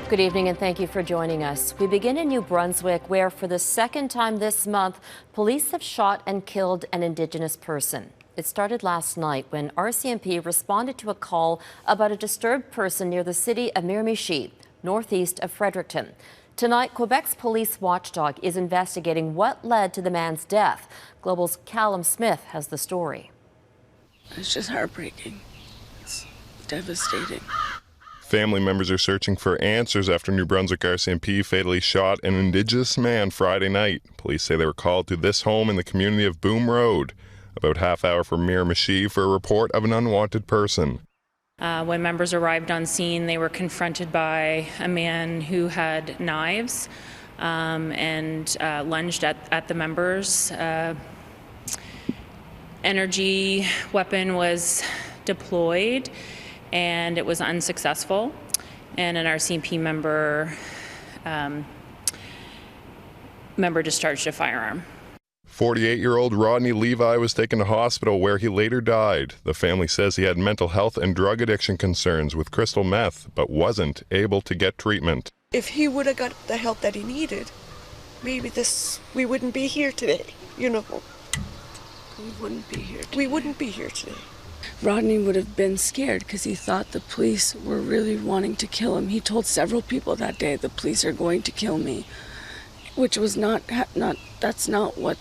Good evening and thank you for joining us. We begin in New Brunswick, where for the second time this month, police have shot and killed an Indigenous person. It started last night when RCMP responded to a call about a disturbed person near the city of Miramichi, northeast of Fredericton. Tonight, Quebec's police watchdog is investigating what led to the man's death. Global's Callum Smith has the story. It's just heartbreaking. It's devastating. Family members are searching for answers after New Brunswick RCMP fatally shot an Indigenous man Friday night. Police say they were called to this home in the community of Boom Road, about half hour from Miramichi, for a report of an unwanted person. When members arrived on scene, they were confronted by a man who had knives and lunged at the members. Energy weapon was deployed, and it was unsuccessful, and an RCMP member discharged a firearm. 48-year-old Rodney Levi was taken to hospital where he later died. The family says he had mental health and drug addiction concerns with crystal meth, but wasn't able to get treatment. If he would have got the help that he needed, maybe we wouldn't be here today, you know. We wouldn't be here today. We wouldn't be here today. Rodney would have been scared because he thought the police were really wanting to kill him. He told several people that day, the police are going to kill me, which was that's not what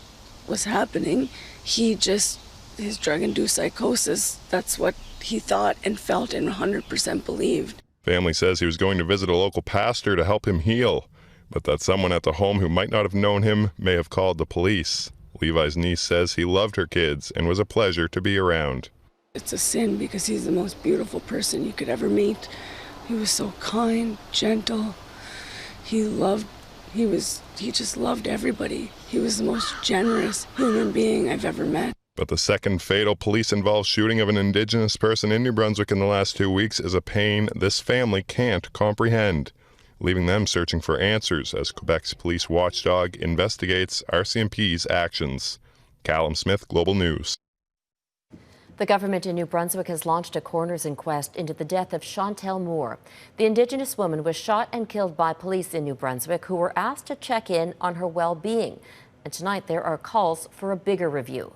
was happening. His drug-induced psychosis, that's what he thought and felt and 100% believed. Family says he was going to visit a local pastor to help him heal, but that someone at the home who might not have known him may have called the police. Levi's niece says he loved her kids and was a pleasure to be around. It's a sin because he's the most beautiful person you could ever meet. He was so kind, gentle. He just loved everybody. He was the most generous human being I've ever met. But the second fatal police-involved shooting of an Indigenous person in New Brunswick in the last 2 weeks is a pain this family can't comprehend, leaving them searching for answers as Quebec's police watchdog investigates RCMP's actions. Callum Smith, Global News. The government in New Brunswick has launched a coroner's inquest into the death of Chantel Moore. The Indigenous woman was shot and killed by police in New Brunswick who were asked to check in on her well-being. And tonight there are calls for a bigger review.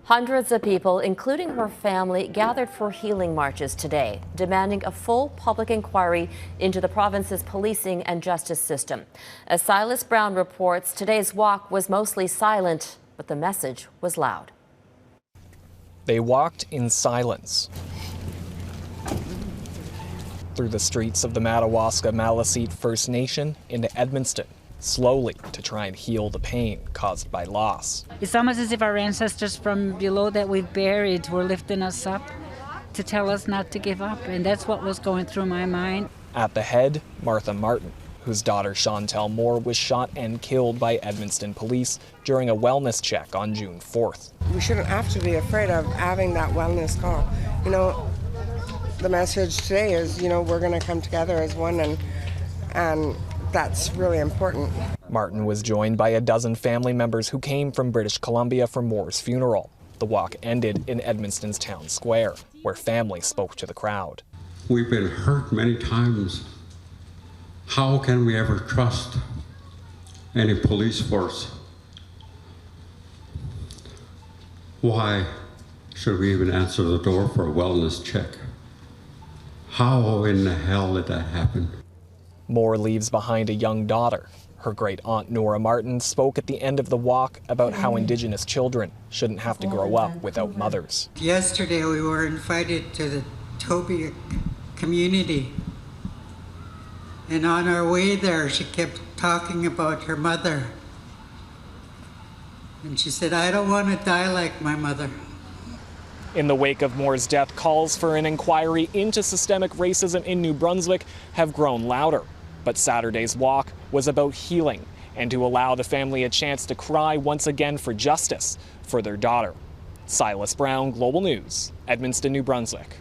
Hundreds of people, including her family, gathered for healing marches today, demanding a full public inquiry into the province's policing and justice system. As Silas Brown reports, today's walk was mostly silent, but the message was loud. They walked in silence through the streets of the Madawaska-Maliseet First Nation into Edmundston, slowly to try and heal the pain caused by loss. It's almost as if our ancestors from below that we've buried were lifting us up to tell us not to give up, and that's what was going through my mind. At the head, Martha Martin, whose daughter Chantel Moore was shot and killed by Edmundston police during a wellness check on June 4th. We shouldn't have to be afraid of having that wellness call. You know, the message today is, you know, we're going to come together as one, and that's really important. Martin was joined by a dozen family members who came from British Columbia for Moore's funeral. The walk ended in Edmundston's town square, where family spoke to the crowd. We've been hurt many times. How can we ever trust any police force? Why should we even answer the door for a wellness check? How in the hell did that happen? Moore leaves behind a young daughter. Her great-aunt Nora Martin spoke at the end of the walk about how Indigenous children shouldn't have to grow up without mothers. Yesterday we were invited to the Toby community. And on our way there, she kept talking about her mother. And she said, I don't want to die like my mother. In the wake of Moore's death, calls for an inquiry into systemic racism in New Brunswick have grown louder. But Saturday's walk was about healing and to allow the family a chance to cry once again for justice for their daughter. Silas Brown, Global News, Edmundston, New Brunswick.